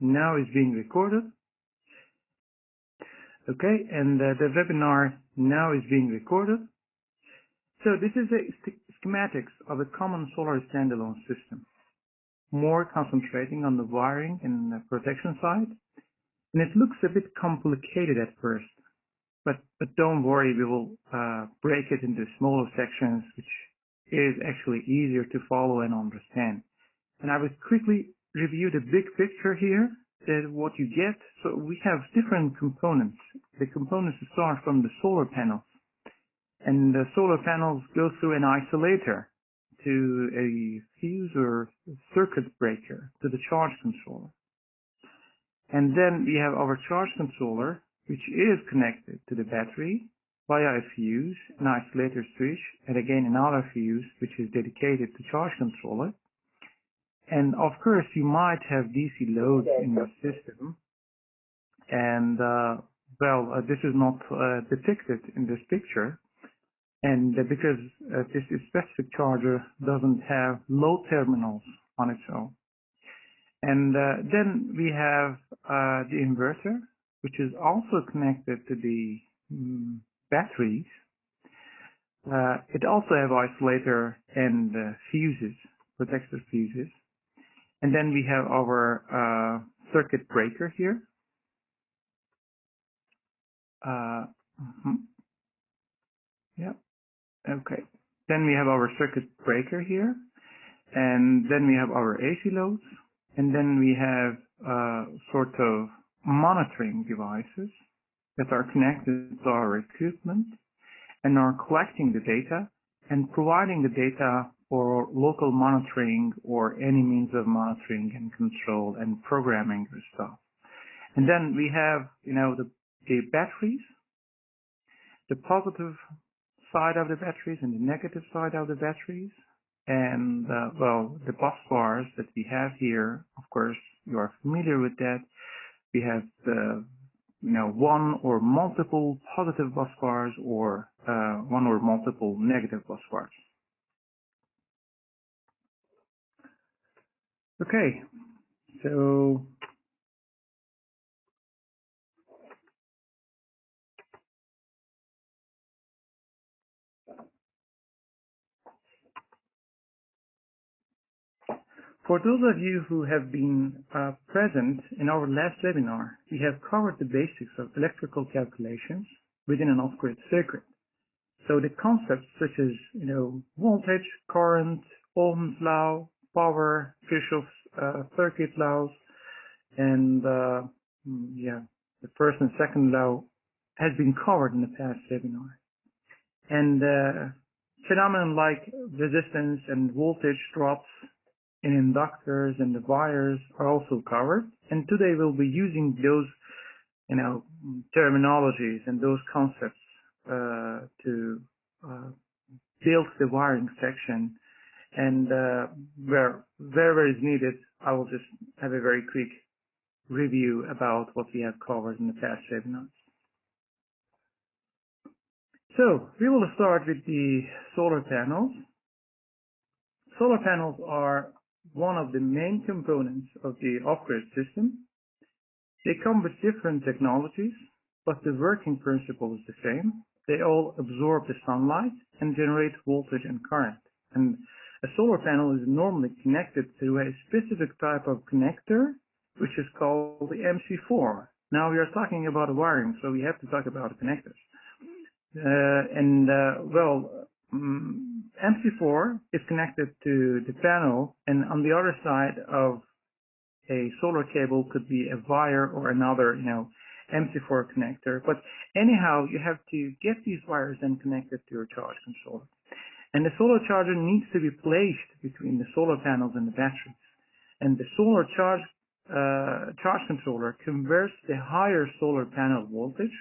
now is being recorded. Okay, and the webinar now is being recorded. So this is a schematics of a common solar standalone system, more concentrating on the wiring and the protection side. And it looks a bit complicated at first, but don't worry, we will break it into smaller sections, which is actually easier to follow and understand. And I will quickly review the big picture here, what you get. So we have different components. The components start from the solar panels. And the solar panels go through an isolator to a fuse or circuit breaker to the charge controller. And then we have our charge controller, which is connected to the battery via a fuse, an isolator switch, and again another fuse, which is dedicated to charge controller. And of course, you might have DC loads in your system. And this is not depicted in this picture. And because this specific charger doesn't have load terminals on its own. And then we have the inverter, which is also connected to the batteries. It also has isolator and fuses, protector fuses. And then we have our circuit breaker here. Yeah. Okay. Then we have our circuit breaker here. And then we have our AC loads. And then we have sort of monitoring devices that are connected to our equipment and are collecting the data and providing the data for local monitoring or any means of monitoring and control and programming the stuff. And then we have, the batteries, the positive side of the batteries and the negative side of the batteries. And, the bus bars that we have here, of course, you are familiar with that. We have the, one or multiple positive bus bars or one or multiple negative bus bars. Okay, so for those of you who have been present in our last webinar, we have covered the basics of electrical calculations within an off-grid circuit. So the concepts such as, voltage, current, Ohm's law, power, Kirchhoff's circuit laws, and the first and second law has been covered in the past webinar. And phenomena like resistance and voltage drops in inductors and the wires are also covered. And today we'll be using those, terminologies and those concepts to build the wiring section. And wherever is needed, I will just have a very quick review about what we have covered in the past webinars. So we will start with the solar panels. Solar panels are one of the main components of the off-grid system. They come with different technologies, but the working principle is the same. They all absorb the sunlight and generate voltage and current. And a solar panel is normally connected to a specific type of connector, which is called the MC4. Now we are talking about wiring, so we have to talk about connectors. MC4 is connected to the panel, and on the other side of a solar cable could be a wire or another, MC4 connector. But anyhow, you have to get these wires then connected to your charge controller. And the solar charger needs to be placed between the solar panels and the batteries. And the solar charge controller converts the higher solar panel voltage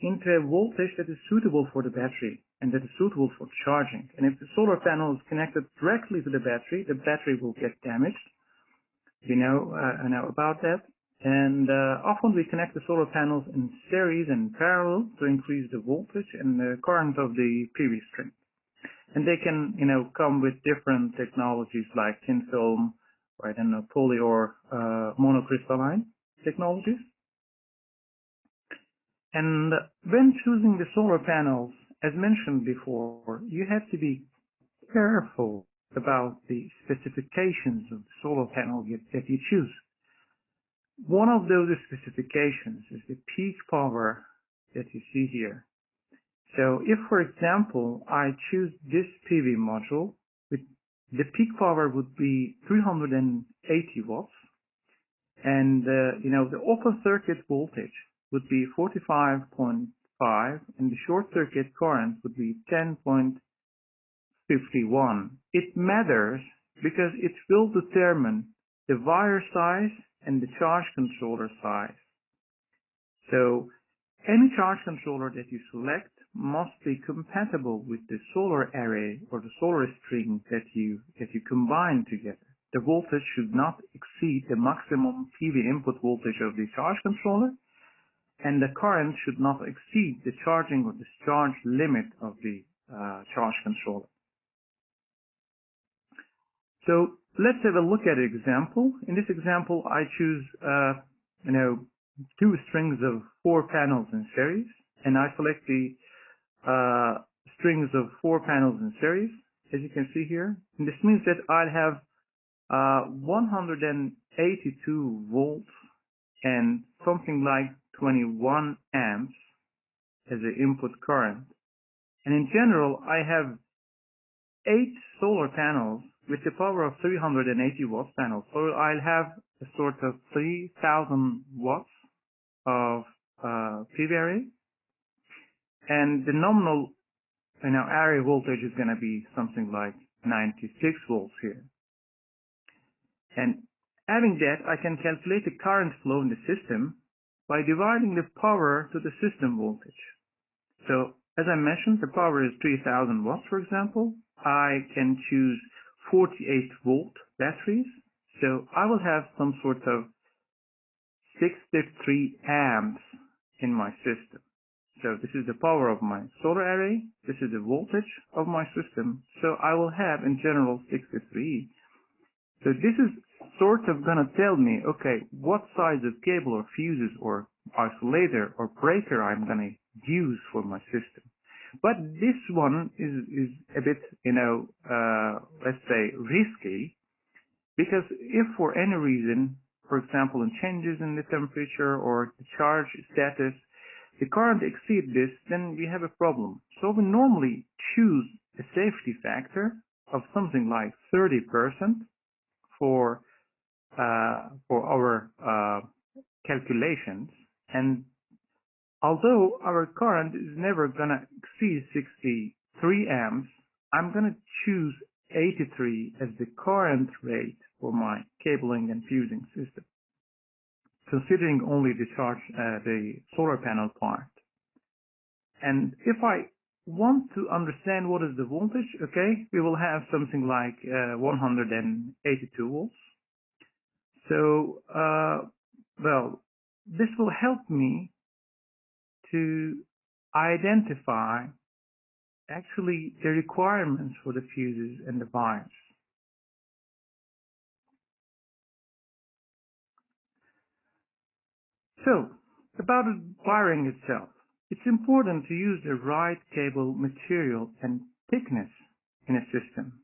into a voltage that is suitable for the battery and that is suitable for charging. And if the solar panel is connected directly to the battery will get damaged. You know about that. And often we connect the solar panels in series and parallel to increase the voltage and the current of the PV string. And they can, come with different technologies like thin film right, and poly or monocrystalline technologies. And when choosing the solar panels, as mentioned before, you have to be careful about the specifications of the solar panel that you choose. One of those specifications is the peak power that you see here. So if, for example, I choose this PV module, the peak power would be 380 watts, and the open circuit voltage would be 45.5, and the short circuit current would be 10.51. It matters because it will determine the wire size and the charge controller size. So any charge controller that you select must be compatible with the solar array or the solar string that you combine together. The voltage should not exceed the maximum PV input voltage of the charge controller, and the current should not exceed the charging or discharge limit of the charge controller. So let's have a look at an example. In this example, I choose, two strings of 4 panels in series, and I select the strings of 4 panels in series, as you can see here. And this means that I'll have 182 volts and something like 21 amps as the input current. And in general, I have 8 solar panels with the power of 380 watts panels. So I'll have a sort of 3,000 watts of PV array. And the nominal array voltage is going to be something like 96 volts here. And having that, I can calculate the current flow in the system by dividing the power to the system voltage. So as I mentioned, the power is 3,000 watts, for example. I can choose 48 volt batteries. So I will have some sort of 63 amps in my system. So this is the power of my solar array. This is the voltage of my system. So I will have in general 63. So this is sort of going to tell me, okay, what size of cable or fuses or isolator or breaker I'm going to use for my system. But this one is a bit, let's say risky, because if for any reason, for example, in changes in the temperature or the charge status, the current exceeds this, then we have a problem. So we normally choose a safety factor of something like 30% for our calculations. And although our current is never going to exceed 63 amps, I'm going to choose 83 as the current rate for my cabling and fusing system, considering only the solar panel part. And if I want to understand what is the voltage, okay, we will have something like 182 volts. So, this will help me to identify actually the requirements for the fuses and the wires. So, about the wiring itself, it's important to use the right cable material and thickness in a system.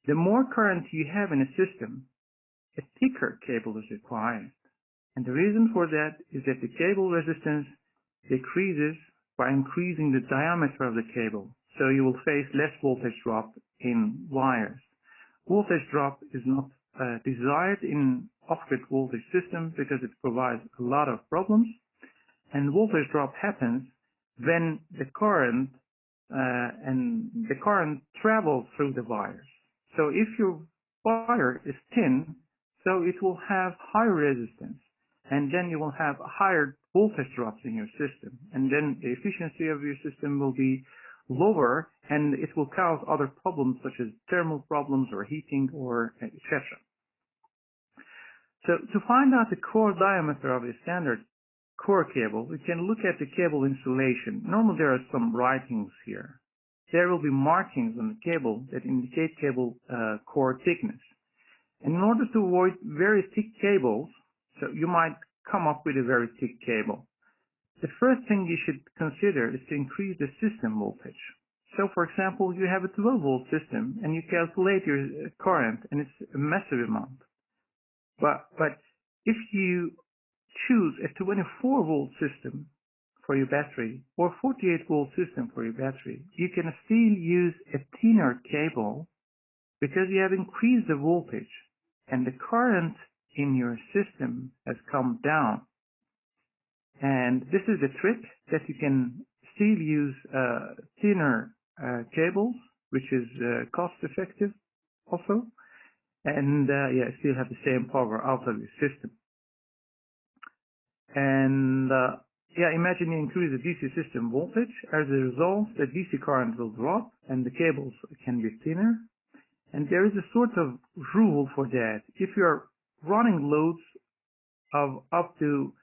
The more current you have in a system, a thicker cable is required. And the reason for that is that the cable resistance decreases by increasing the diameter of the cable. So you will face less voltage drop in wires. Voltage drop is not desired in off-grid voltage systems because it provides a lot of problems. And voltage drop happens when the current travels through the wires. So if your wire is thin, so it will have higher resistance, and then you will have higher voltage drops in your system, and then the efficiency of your system will be lower, and it will cause other problems such as thermal problems or heating or etc. So to find out the core diameter of a standard core cable, we can look at the cable insulation. Normally there are some writings here. There will be markings on the cable that indicate cable core thickness. And in order to avoid very thick cables, so you might come up with a very thick cable. The first thing you should consider is to increase the system voltage. So for example, you have a 12-volt system and you calculate your current and it's a massive amount. But if you choose a 24-volt system for your battery or 48-volt system for your battery, you can still use a thinner cable because you have increased the voltage and the current in your system has come down. And this is the trick, that you can still use thinner cables, which is cost effective also, and still have the same power out of your system. And imagine you increase the DC system voltage. As a result, the DC current will drop and the cables can be thinner. And there is a sort of rule for that. If you're running loads of up to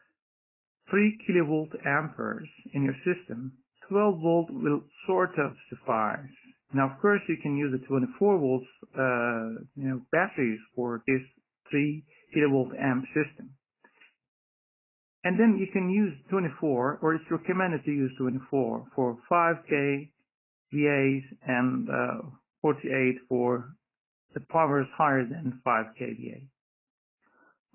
3 kilovolt amperes in your system, 12 volt will sort of suffice. Now, of course, you can use the 24 volts, batteries for this 3 kilovolt amp system. And then you can use 24, or it's recommended to use 24 for 5K VAs and 48 for the powers higher than 5K VA.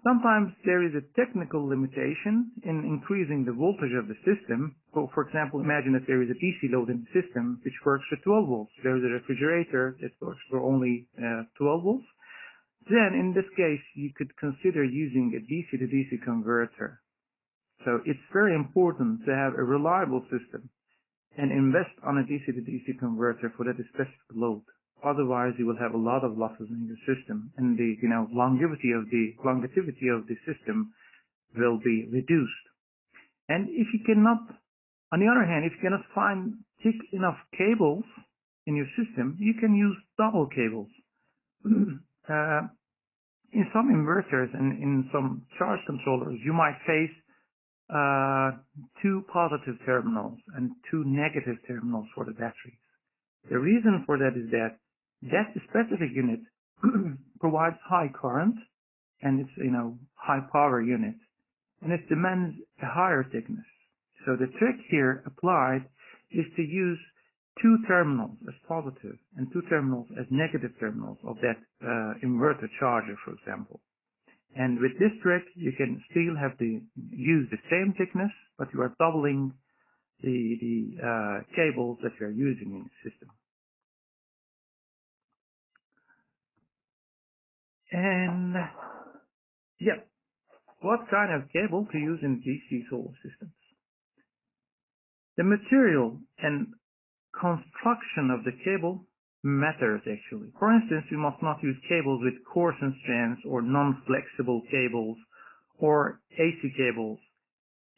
Sometimes there is a technical limitation in increasing the voltage of the system. So, for example, imagine that there is a DC load in the system which works for 12 volts. There is a refrigerator that works for only 12 volts. Then, in this case, you could consider using a DC to DC converter. So it's very important to have a reliable system and invest on a DC to DC converter for that specific load. Otherwise, you will have a lot of losses in your system, and the longevity of the system will be reduced. And if you cannot, on the other hand, if you cannot find thick enough cables in your system, you can use double cables. In some inverters and in some charge controllers, you might face 2 positive terminals and 2 negative terminals for the batteries. The reason for that is that specific unit provides high current, and it's high power unit, and it demands a higher thickness. So the trick here applied is to use 2 terminals as positive and 2 terminals as negative terminals of that inverter charger, for example. And with this trick, you can still use the same thickness, but you are doubling the cables that you are using in the system. And what kind of cable to use in DC solar systems? The material and construction of the cable matters actually. For instance, you must not use cables with coarsened strands or non-flexible cables or AC cables.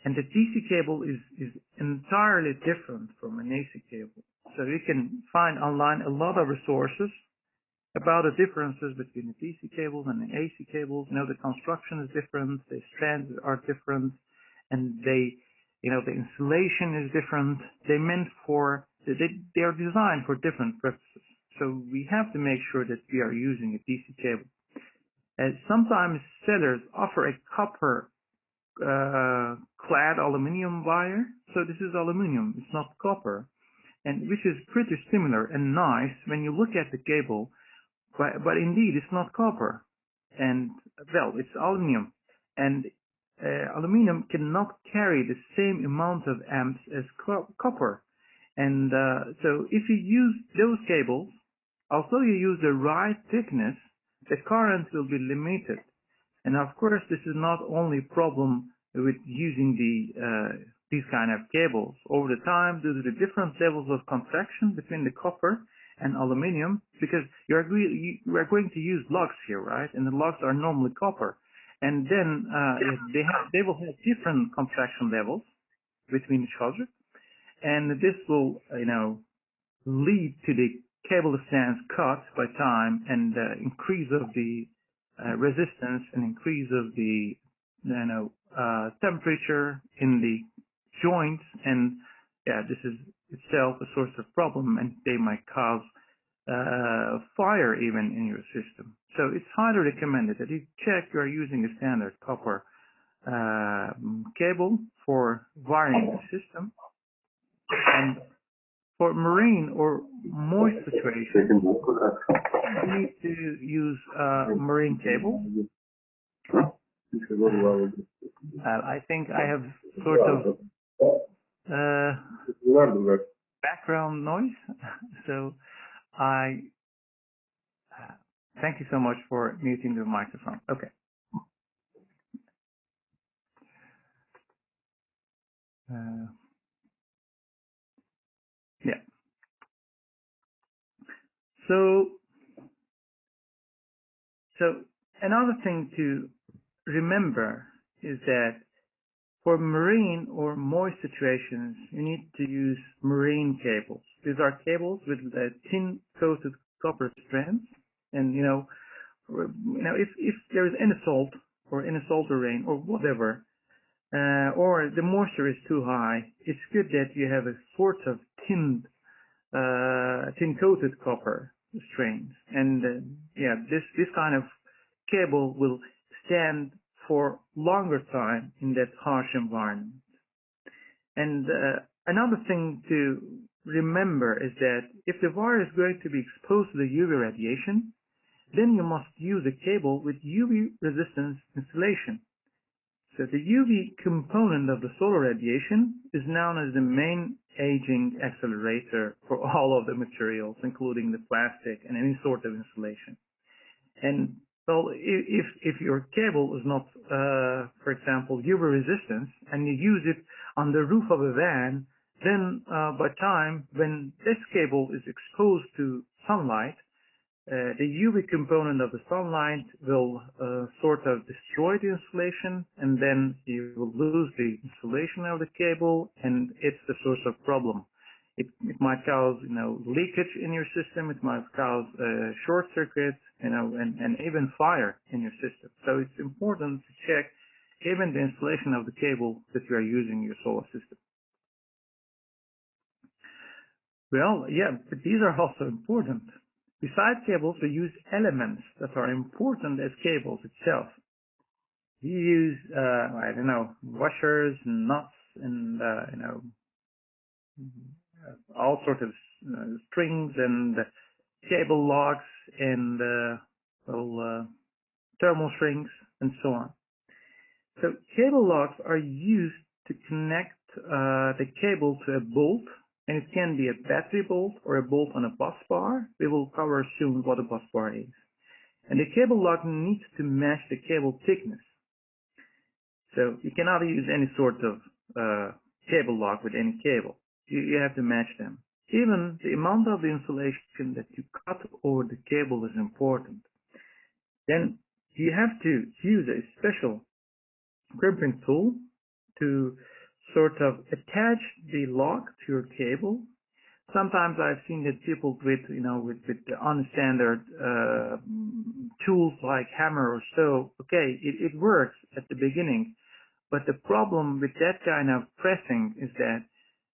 And the DC cable is entirely different from an AC cable. So you can find online a lot of resources about the differences between the DC cables and the AC cables. The construction is different, the strands are different, and the insulation is different. They are designed for different purposes. So we have to make sure that we are using a DC cable. Sometimes sellers offer a copper clad aluminum wire. So this is aluminum, it's not copper, and which is pretty similar and nice when you look at the cable. But indeed, it's not copper, and it's aluminum, and aluminum cannot carry the same amount of amps as copper. And so if you use those cables, although you use the right thickness, the current will be limited. And of course, this is not only a problem with using these kind of cables. Over the time, due to the different levels of contraction between the copper and aluminum, because we are going to use lugs here, right? And the lugs are normally copper, and then they will have different contraction levels between each other, and this will lead to the cable strands cut by time, and increase of the resistance and increase of the temperature in the joints, and this is itself a source of problem, and they might cause fire even in your system. So it's highly recommended that you check you are using a standard copper cable for wiring the system. And for marine or moist situations, you need to use marine cable. I think I have sort of background noise, so I thank you so much for muting the microphone. Okay. Yeah. So another thing to remember is that for marine or moist situations, you need to use marine cables. These are cables with tin-coated copper strands, and if there is any salt or any salty rain or whatever, or the moisture is too high, it's good that you have a sort of tin-coated copper strands, and this kind of cable will stand for longer time in that harsh environment. And another thing to remember is that if the wire is going to be exposed to the UV radiation, then you must use a cable with UV resistance insulation. So the UV component of the solar radiation is known as the main aging accelerator for all of the materials, including the plastic and any sort of insulation. And well, if your cable is not, for example, UV resistance, and you use it on the roof of a van, then by time when this cable is exposed to sunlight, the UV component of the sunlight will sort of destroy the insulation, and then you will lose the insulation of the cable, and it's the source of problem. It might cause, leakage in your system. It might cause short circuits, and even fire in your system. So it's important to check even the insulation of the cable that you are using in your solar system. Well, yeah, but these are also important. Besides cables, we use elements that are important as cables itself. You use, washers and nuts and, all sorts of strings and cable locks and thermal strings and so on. So cable locks are used to connect the cable to a bolt, and it can be a battery bolt or a bolt on a bus bar. We will cover soon what a bus bar is. And the cable lock needs to match the cable thickness. So you cannot use any sort of cable lock with any cable. You have to match them. Even the amount of the insulation that you cut over the cable is important. Then you have to use a special crimping tool to sort of attach the lock to your cable. Sometimes I've seen that people with the unstandard tools like hammer or so, okay, it works at the beginning, but the problem with that kind of pressing is that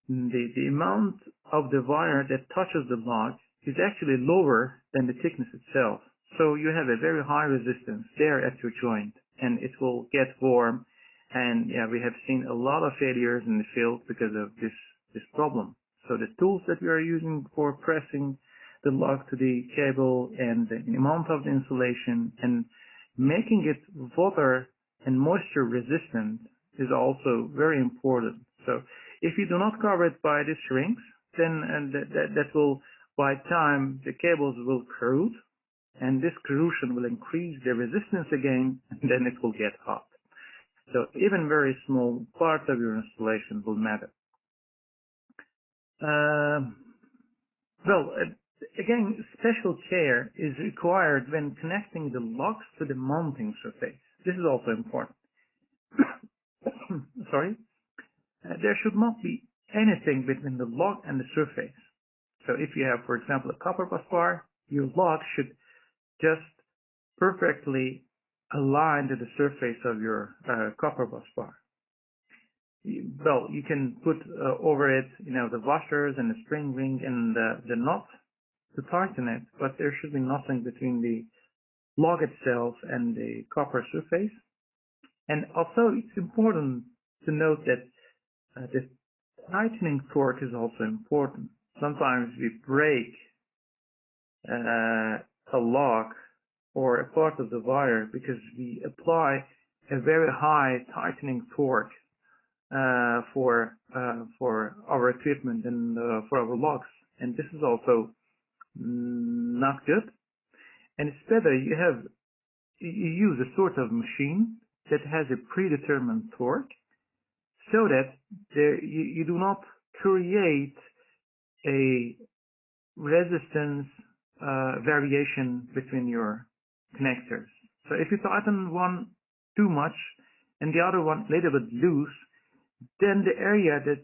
the amount of the wire that touches the lock is actually lower than the thickness itself. So you have a very high resistance there at your joint, and it will get warm. And yeah, we have seen a lot of failures in the field because of this problem. So the tools that we are using for pressing the lock to the cable and the amount of the insulation and making it water and moisture resistant is also very important. So if you do not cover it by the shrinks, then that will, by time, the cables will corrode, and this corrosion will increase the resistance again, and then it will get hot. So even very small parts of your installation will matter. Again, special care is required when connecting the locks to the mounting surface. This is also important. Sorry. There should not be anything between the lock and the surface. So if you have, for example, a copper bus bar, your lock should just perfectly align to the surface of your copper bus bar. Well, you can put over it, the washers and the spring ring and the nut to tighten it, but there should be nothing between the log itself and the copper surface. And also it's important to note that the tightening torque is also important. Sometimes we break a log or a part of the wire because we apply a very high tightening torque for our equipment and for our logs, and this is also not good. And it's better you use a sort of machine that has a predetermined torque, so that you do not create a resistance variation between your connectors. So if you tighten one too much and the other one a little bit loose, then the area that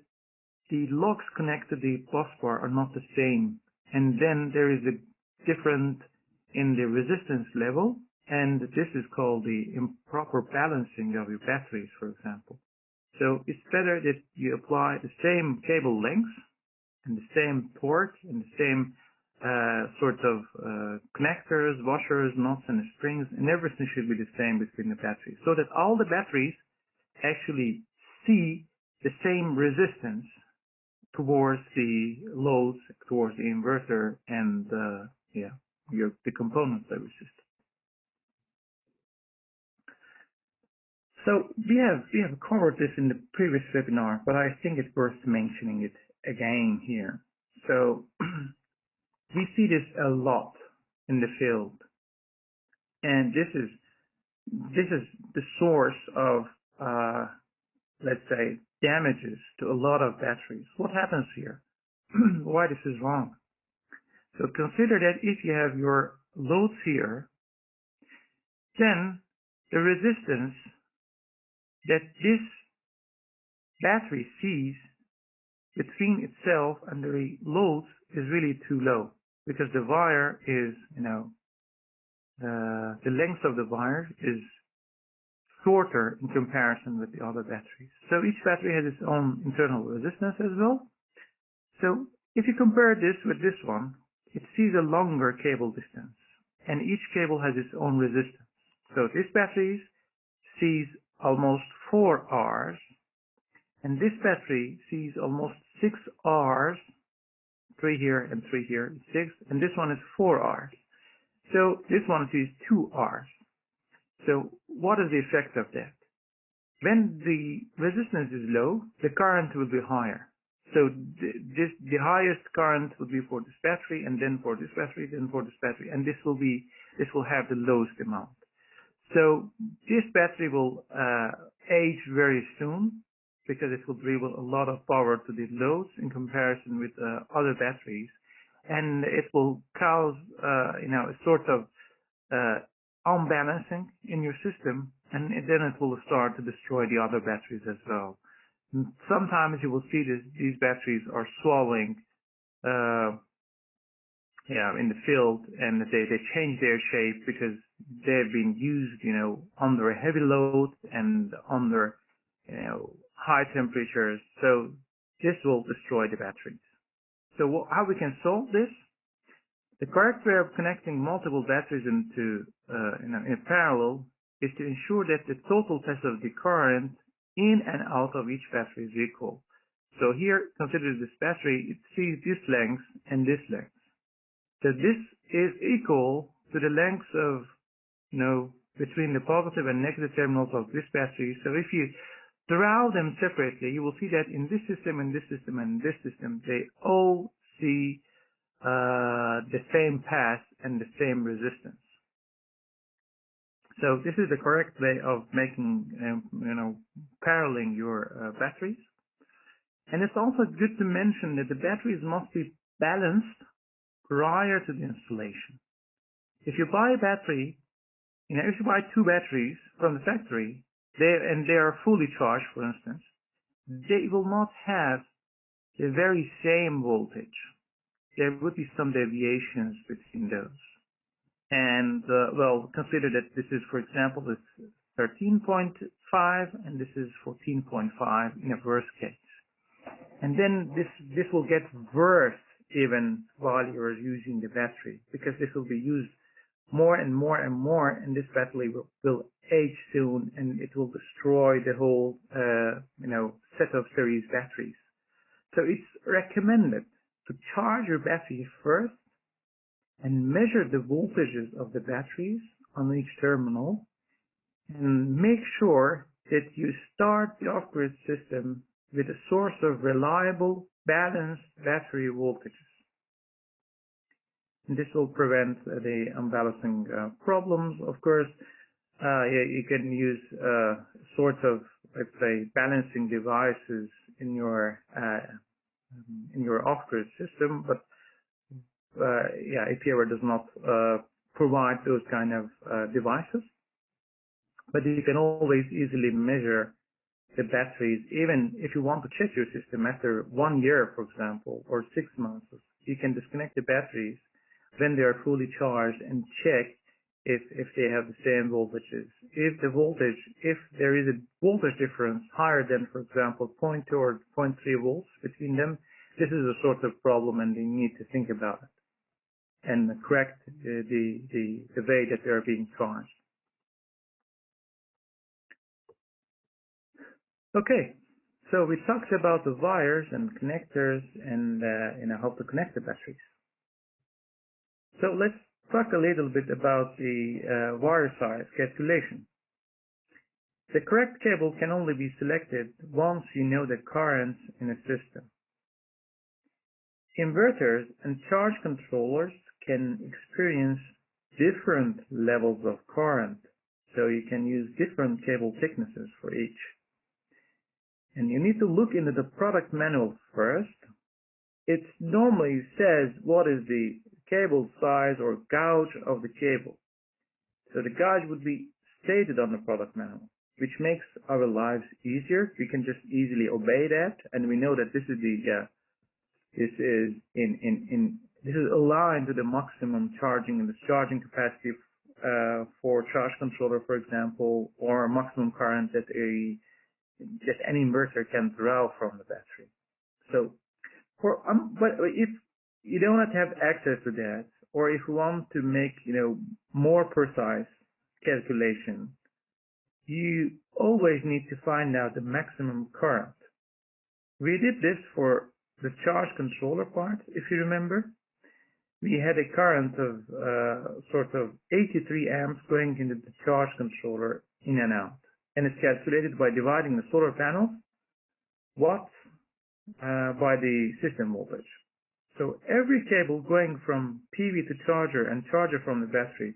the logs connect to the bus bar are not the same, and then there is a difference in the resistance level, and this is called the improper balancing of your batteries, for example. So it's better that you apply the same cable length and the same torque and the same sort of connectors, washers, nuts, and springs, and everything should be the same between the batteries, so that all the batteries actually see the same resistance towards the loads, towards the inverter, and the components of the system. So we have covered this in the previous webinar, but I think it's worth mentioning it again here. So we see this a lot in the field, and this is the source of let's say damages to a lot of batteries. What happens here? Why this is wrong? So consider that if you have your loads here, then the resistance that this battery sees between itself and the loads is really too low, because the wire is, the length of the wire is shorter in comparison with the other batteries. So each battery has its own internal resistance as well. So if you compare this with this one, it sees a longer cable distance, and each cable has its own resistance. So this battery sees almost 4 Rs, and this battery sees almost 6 Rs, 3 here and 3 here, 6, and this one is 4 Rs. So this one sees 2 Rs. So what is the effect of that? When the resistance is low, the current will be higher. So the highest current would be for this battery, and then for this battery, then for this battery, and this will have the lowest amount. So this battery will age very soon, because it will deliver a lot of power to the loads in comparison with other batteries, and it will cause a sort of unbalancing in your system, and then it will start to destroy the other batteries as well. And sometimes you will see these batteries are swallowing in the field, and they change their shape because they've been used under a heavy load and under high temperatures. So this will destroy the batteries. So how we can solve this? The correct way of connecting multiple batteries into in parallel is to ensure that the total test of the current in and out of each battery is equal. So here, consider this battery, it sees this length and this length. So this is equal to the length of, between the positive and negative terminals of this battery. So if you draw them separately, you will see that in this system, and this system, and this system, they all see the same path and the same resistance. So this is the correct way of making, paralleling your batteries. And it's also good to mention that the batteries must be balanced prior to the installation. If you buy a battery, if you buy 2 batteries from the factory, and they are fully charged, for instance, they will not have the very same voltage. There would be some deviations between those. And, consider that this is, for example, this 13.5, and this is 14.5 in a worst case. And then this will get worse even while you're using the battery, because this will be used more and more and more, and this battery will age soon, and it will destroy the whole, set of series batteries. So it's recommended to charge your battery first and measure the voltages of the batteries on each terminal, and make sure that you start the off-grid system with a source of reliable, balanced battery voltages. And this will prevent the unbalancing problems. Of course, you can use sorts of, let's say, balancing devices in your off-grid system, but APR does not provide those kind of devices. But you can always easily measure the batteries, even if you want to check your system after 1 year, for example, or 6 months. You can disconnect the batteries when they are fully charged and check if they have the same voltages. If there is a voltage difference higher than, for example, 0.2 or 0.3 volts between them, this is a sort of problem, and you need to think about it and correct the way that they are being charged. Okay, so we talked about the wires and connectors and how to connect the batteries. So let's talk a little bit about the wire size calculation. The correct cable can only be selected once you know the currents in a system. Inverters and charge controllers can experience different levels of current, so you can use different cable thicknesses for each. And you need to look into the product manual first. It normally says what is the cable size or gauge of the cable. So the gauge would be stated on the product manual, which makes our lives easier. We can just easily obey that, and we know that this is this is aligned to the maximum charging and discharging capacity for charge controller, for example, or maximum current that any inverter can draw from the battery. So, but if you do not have access to that, or if you want to make more precise calculation, you always need to find out the maximum current. We did this for the charge controller part, if you remember. We had a current of sort of 83 amps going into the charge controller in and out. And it's calculated by dividing the solar panels watts by the system voltage. So every cable going from PV to charger and charger from the battery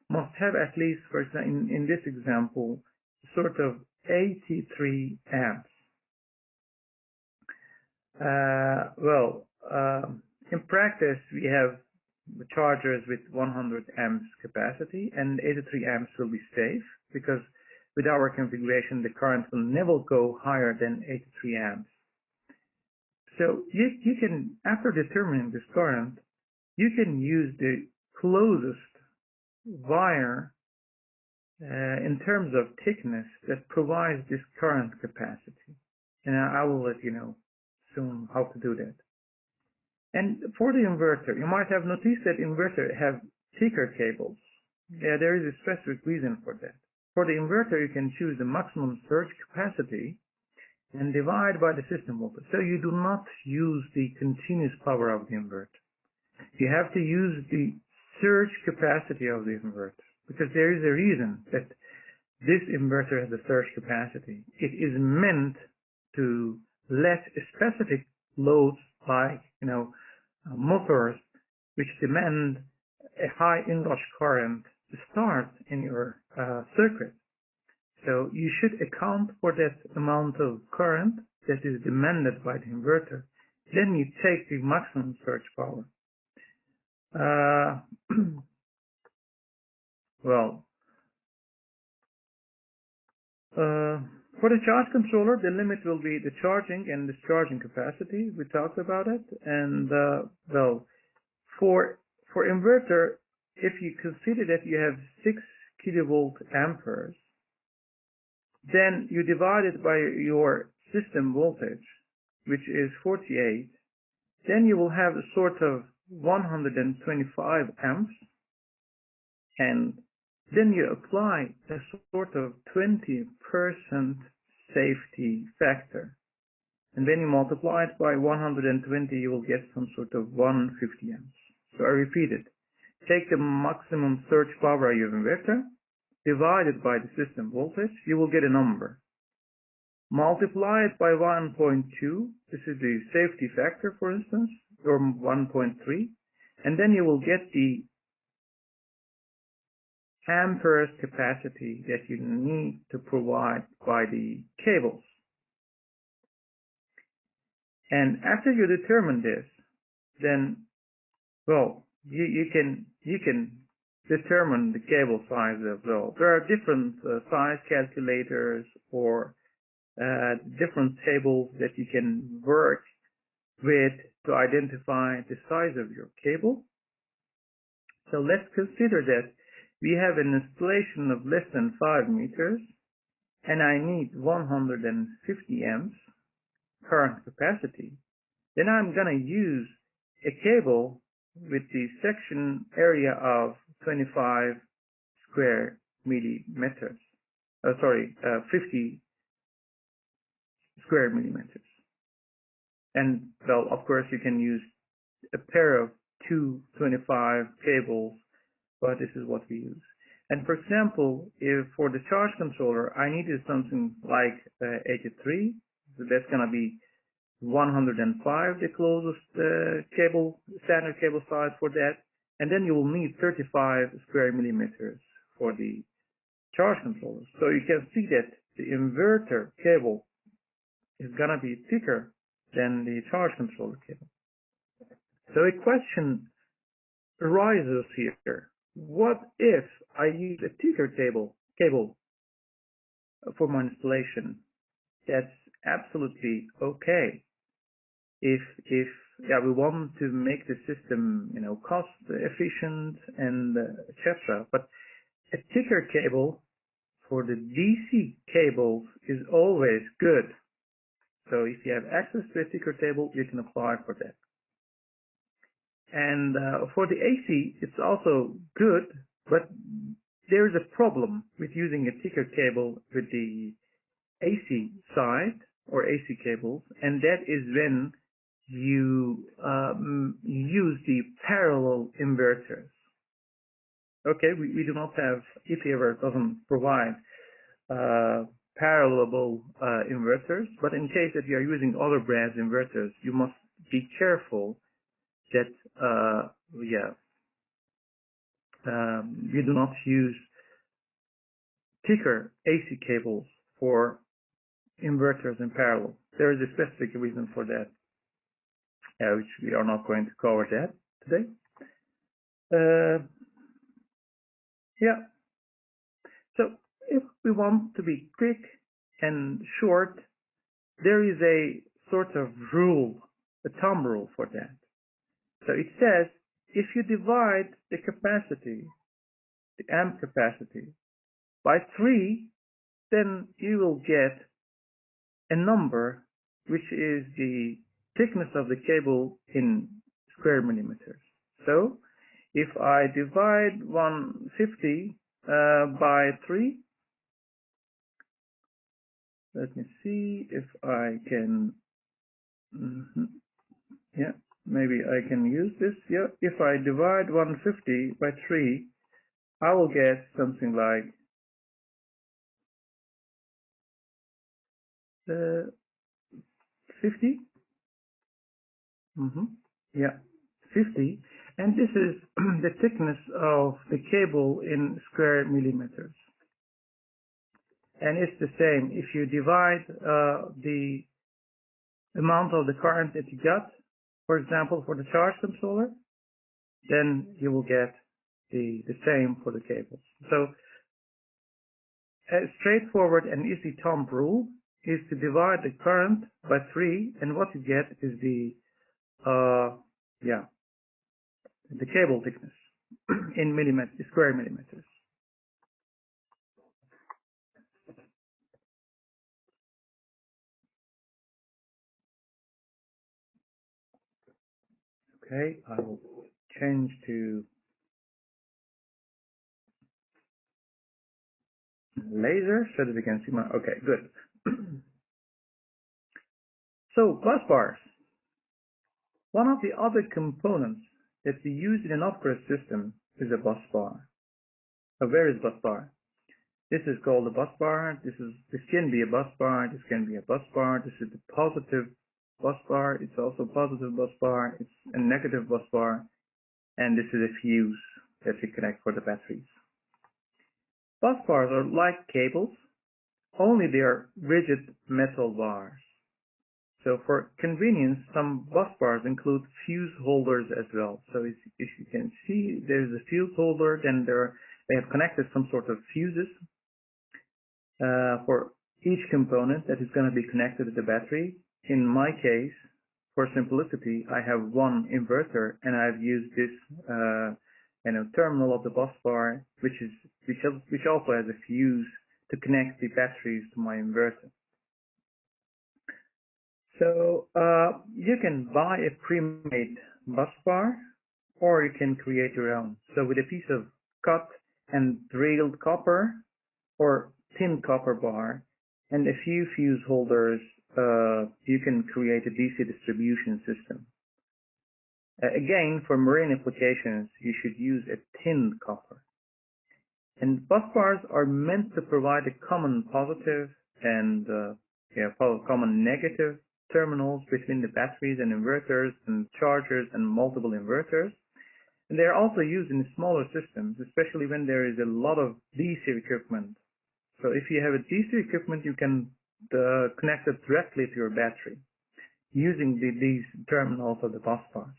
must have at least, for example, in this example, sort of 83 amps. In practice, we have chargers with 100 amps capacity, and 83 amps will be safe because with our configuration, the current will never go higher than 83 amps. So you can, after determining this current, you can use the closest wire in terms of thickness that provides this current capacity. And I will let you know soon how to do that. And for the inverter, you might have noticed that inverter have thicker cables. Yeah, there is a specific reason for that. For the inverter, you can choose the maximum surge capacity and divide by the system voltage. So you do not use the continuous power of the inverter. You have to use the surge capacity of the inverter, because there is a reason that this inverter has a surge capacity. It is meant to let specific loads like motors which demand a high inrush current to start in your circuit. So you should account for that amount of current that is demanded by the inverter. Then you take the maximum surge power. For the charge controller, the limit will be the charging and discharging capacity. We talked about it. And for inverter, if you consider that you have 6 kilovolt amperes, then you divide it by your system voltage, which is 48. Then you will have a sort of 125 amps. and then you apply a sort of 20% safety factor. And when you multiply it by 120, you will get some sort of 150 amps. So I repeat it. Take the maximum surge power of your inverter, divide it by the system voltage, you will get a number. Multiply it by 1.2, this is the safety factor, for instance, or 1.3, and then you will get the amperes capacity that you need to provide by the cables. And after you determine this, then, well, you can determine the cable size as well. There are different size calculators or different tables that you can work with to identify the size of your cable. So let's consider that we have an installation of less than 5 meters and I need 150 amps current capacity. Then I'm going to use a cable with the section area of 25 square millimeters. 50 square millimeters. And, well, of course, you can use a pair of 225 cables, but this is what we use. And for example, if for the charge controller, I needed something like 83, so that's going to be 105, the closest standard cable size for that. And then you will need 35 square millimeters for the charge controller. So you can see that the inverter cable is going to be thicker than the charge controller cable. So a question arises here. What if I use a thicker cable for my installation? That's absolutely okay. If we want to make the system, cost efficient and etc. But a thicker cable for the DC cables is always good. So if you have access to a thicker cable, you can apply for that. And for the AC, it's also good, but there is a problem with using a thicker cable with the AC side or AC cables, and that is when you use the parallel inverters. Okay, we do not have, EPAver doesn't provide parallel inverters, but in case that you are using other brands inverters, you must be careful that you do not use thicker AC cables for inverters in parallel. There is a specific reason for that, which we are not going to cover that today. So if we want to be quick and short, there is a sort of rule, a thumb rule for that. So it says, if you divide the capacity, the amp capacity, by 3, then you will get a number which is the thickness of the cable in square millimeters. So if I divide 150 by 3, let me see if I can, maybe I can use this. Yeah, if I divide 150 by 3, I will get something like 50. 50. And this is the thickness of the cable in square millimeters. And it's the same. If you divide the amount of the current that you got, for example, for the charge controller, then you will get the same for the cables. So a straightforward and easy thumb rule is to divide the current by 3, and what you get is the cable thickness in square millimeters. Okay, I will change to laser so that we can see my, okay, good. So bus bars. One of the other components that we use in an upgrade system is a bus bar. So where is bus bar? This is called a bus bar. This can be a bus bar. This can be a bus bar. This is the positive bus bar. It's also a positive bus bar. It's a negative bus bar. And this is a fuse that we connect for the batteries. Bus bars are like cables, only they are rigid metal bars. So for convenience, some bus bars include fuse holders as well. So if you can see, there's a fuse holder, then they have connected some sort of fuses for each component that is going to be connected to the battery. In my case, for simplicity, I have one inverter, and I've used this terminal of the bus bar, which also has a fuse to connect the batteries to my inverter. So you can buy a pre-made bus bar, or you can create your own. So with a piece of cut and drilled copper or thin copper bar and a few fuse holders, you can create a DC distribution system. Again, for marine applications, you should use a tinned copper. And bus bars are meant to provide a common positive and common negative terminals between the batteries and inverters and chargers and multiple inverters. And they are also used in smaller systems, especially when there is a lot of DC equipment. So if you have a DC equipment, you can connect it directly to your battery using these terminals of the bus bars.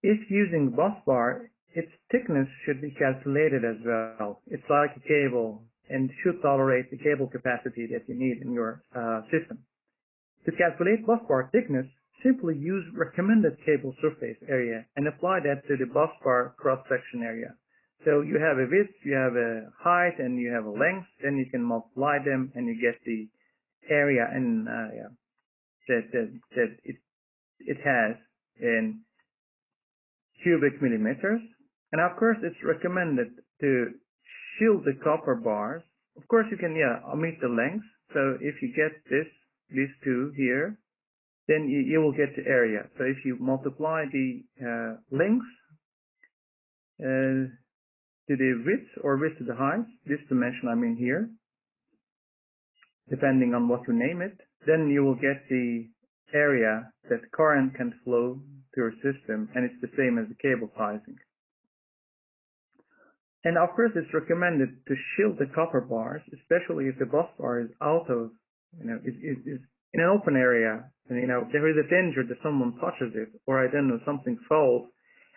If using bus bar, its thickness should be calculated as well. It's like a cable and should tolerate the cable capacity that you need in your system. To calculate bus bar thickness, simply use recommended cable surface area and apply that to the bus bar cross-section area. So you have a width, you have a height, and you have a length, then you can multiply them and you get the area and that it has in cubic millimeters. And of course, it's recommended to shield the copper bars. Of course, you can omit the length. So if you get these two here, then you will get the area. So if you multiply the length to the width or width to the height, this dimension I mean here, depending on what you name it, then you will get the area that current can flow to your system, and it's the same as the cable sizing. And of course, it's recommended to shield the copper bars, especially if the bus bar is out of, is in an open area, and there is a danger that someone touches it, or I don't know, something falls,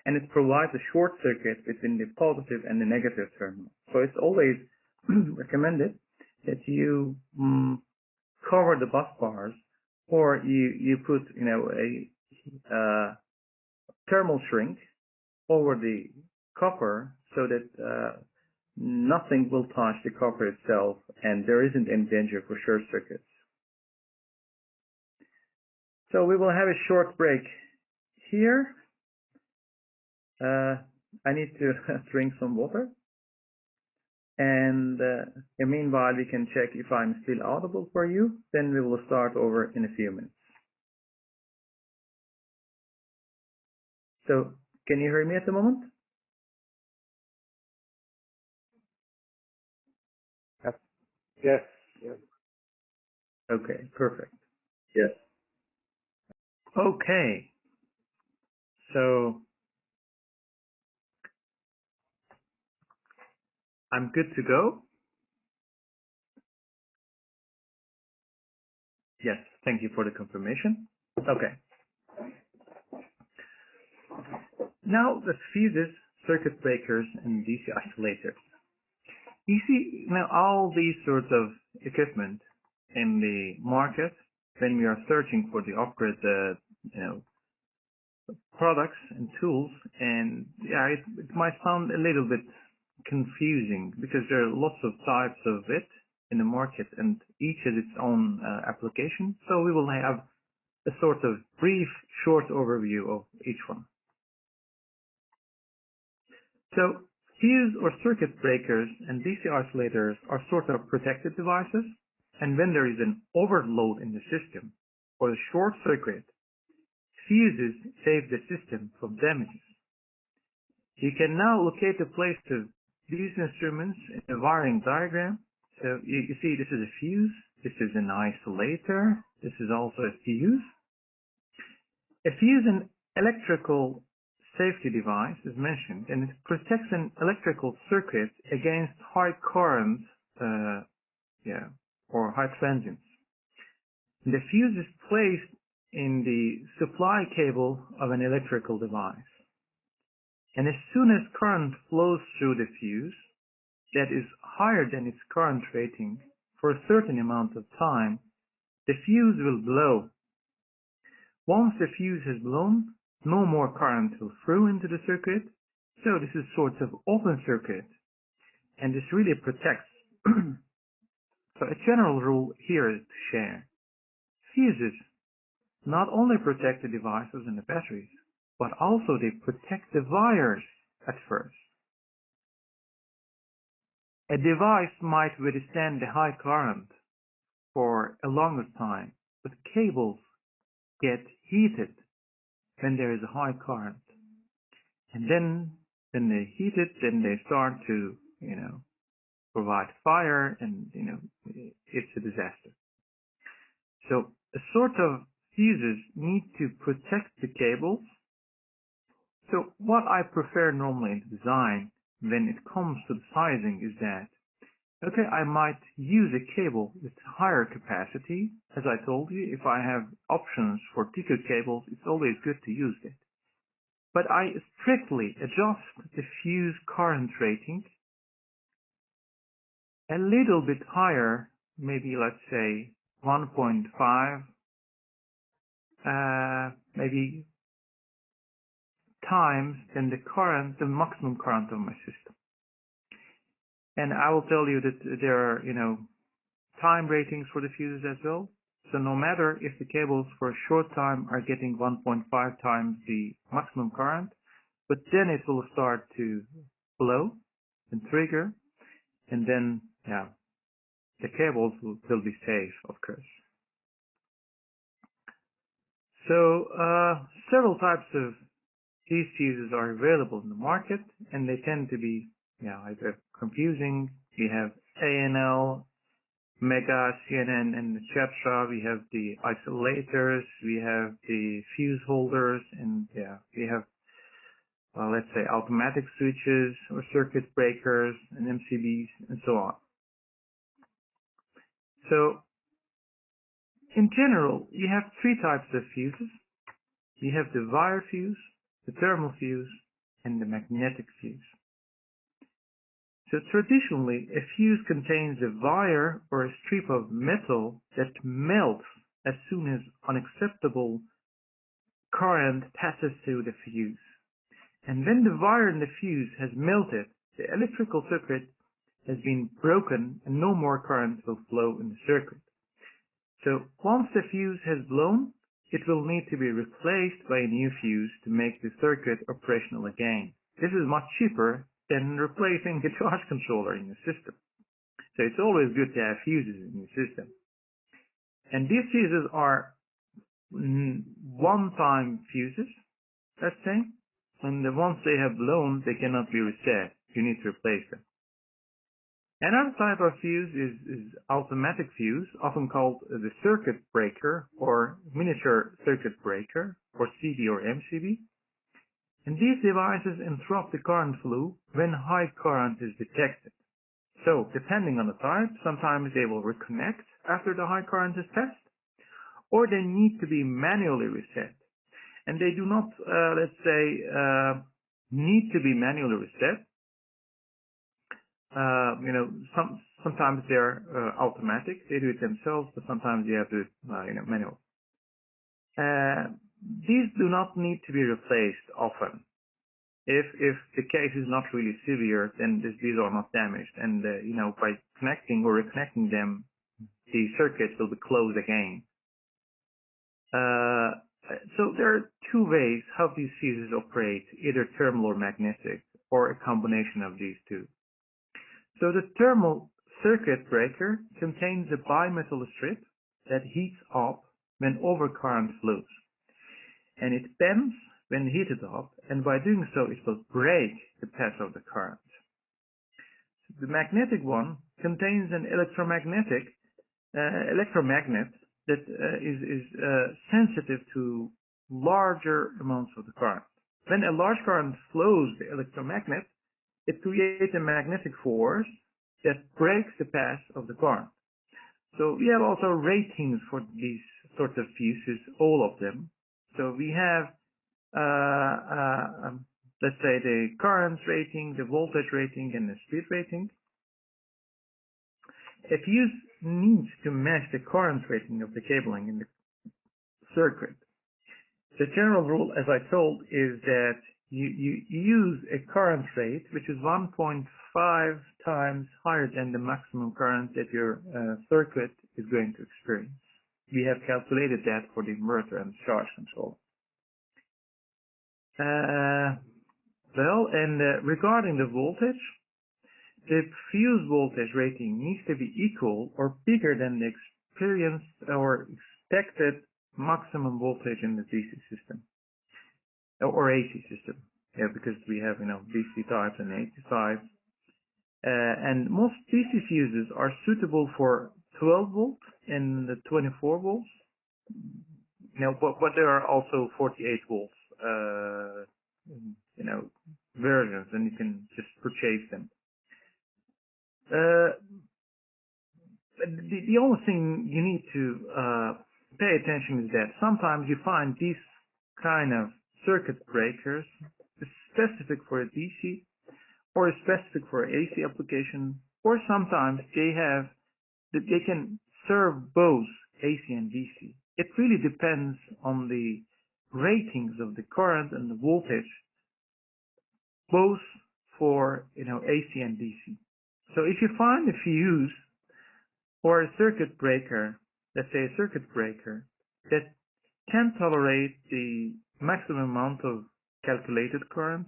and it provides a short circuit between the positive and the negative terminal. So it's always recommended that you cover the bus bars, or you put a thermal shrink over the copper so that nothing will touch the copper itself, and there isn't any danger for short circuits. So we will have a short break here. I need to drink some water. And meanwhile, we can check if I'm still audible for you. Then we will start over in a few minutes. So, can you hear me at the moment? Yes. Yes. Okay, perfect. Yes. Okay. So, I'm good to go. Yes, thank you for the confirmation. Okay. Now the fuses, circuit breakers, and DC isolators. You see now all these sorts of equipment in the market when we are searching for the upgrade, products and tools, and it might sound a little bit confusing because there are lots of types of it in the market, and each has its own application. So we will have a sort of brief, short overview of each one. So Fuse or circuit breakers and DC isolators are sort of protected devices, and when there is an overload in the system or a short circuit, fuses save the system from damages. You can now locate the place of these instruments in the wiring diagram. So you see this is a fuse, this is an isolator, this is also a fuse. A fuse is an electrical safety device is mentioned, and it protects an electrical circuit against high current or high transients. The fuse is placed in the supply cable of an electrical device. And as soon as current flows through the fuse that is higher than its current rating for a certain amount of time, the fuse will blow. Once the fuse has blown, no more current will flow into the circuit, so this is sort of open circuit, and this really protects. So a general rule here is to share. Fuses not only protect the devices and the batteries, but also they protect the wires at first. A device might withstand the high current for a longer time, but cables get heated when there is a high current. And then when they heat it, then they start to, provide fire, and, it's a disaster. So a sort of fuses need to protect the cables. So what I prefer normally in design when it comes to the sizing is that, okay, I might use a cable with higher capacity. As I told you, if I have options for thicker cables, it's always good to use it. But I strictly adjust the fuse current rating a little bit higher, maybe let's say 1.5, maybe times than the maximum current of my system. And I will tell you that there are, time ratings for the fuses as well. So no matter if the cables for a short time are getting 1.5 times the maximum current, but then it will start to blow and trigger, and then, the cables will be safe, of course. So several types of these fuses are available in the market, and they tend to be either confusing. We have ANL, Mega, CNN, and etc. We have the isolators, we have the fuse holders, and we have, let's say, automatic switches or circuit breakers and MCBs and so on. So in general, you have three types of fuses. You have the wire fuse, the thermal fuse, and the magnetic fuse. So traditionally, a fuse contains a wire or a strip of metal that melts as soon as unacceptable current passes through the fuse. And when the wire in the fuse has melted, the electrical circuit has been broken and no more current will flow in the circuit. So once the fuse has blown, it will need to be replaced by a new fuse to make the circuit operational again. This is much cheaper than replacing the charge controller in the system. So it's always good to have fuses in your system. And these fuses are one-time fuses, let's say, and once they have blown, they cannot be reset. You need to replace them. Another type of fuse is automatic fuse, often called the circuit breaker or miniature circuit breaker, or CD or MCB. And these devices interrupt the current flow when high current is detected. So, depending on the type, sometimes they will reconnect after the high current is passed, or they need to be manually reset. And they do not, need to be manually reset. Sometimes they're automatic. They do it themselves, but sometimes you have to do it, manual. These do not need to be replaced often. If the case is not really severe, then these are not damaged, and by connecting or reconnecting them, the circuit will be closed again. So there are two ways how these fuses operate, either thermal or magnetic, or a combination of these two. So the thermal circuit breaker contains a bimetal strip that heats up when overcurrent flows, and it bends when heated up, and by doing so it will break the path of the current. The magnetic one contains an electromagnet that is sensitive to larger amounts of the current. When a large current flows the electromagnet, it creates a magnetic force that breaks the path of the current. So we have also ratings for these sorts of fuses, all of them. So we have, let's say, the current rating, the voltage rating, and the speed rating. A fuse needs to match the current rating of the cabling in the circuit. The general rule, as I told, is that you use a current rate which is 1.5 times higher than the maximum current that your circuit is going to experience. We have calculated that for the inverter and charge control. Regarding the voltage, the fuse voltage rating needs to be equal or bigger than the experienced or expected maximum voltage in the DC system or AC system. Yeah, because we have, DC types and AC types. And most DC fuses are suitable for 12 volts and 24 volts. But there are also 48 volts, versions, and you can just purchase them. The only thing you need to pay attention is that sometimes you find these kind of circuit breakers specific for a DC or specific for AC application, or sometimes they can serve both AC and DC. It really depends on the ratings of the current and the voltage, both for AC and DC. So if you find a fuse or a circuit breaker, let's say a circuit breaker, that can tolerate the maximum amount of calculated current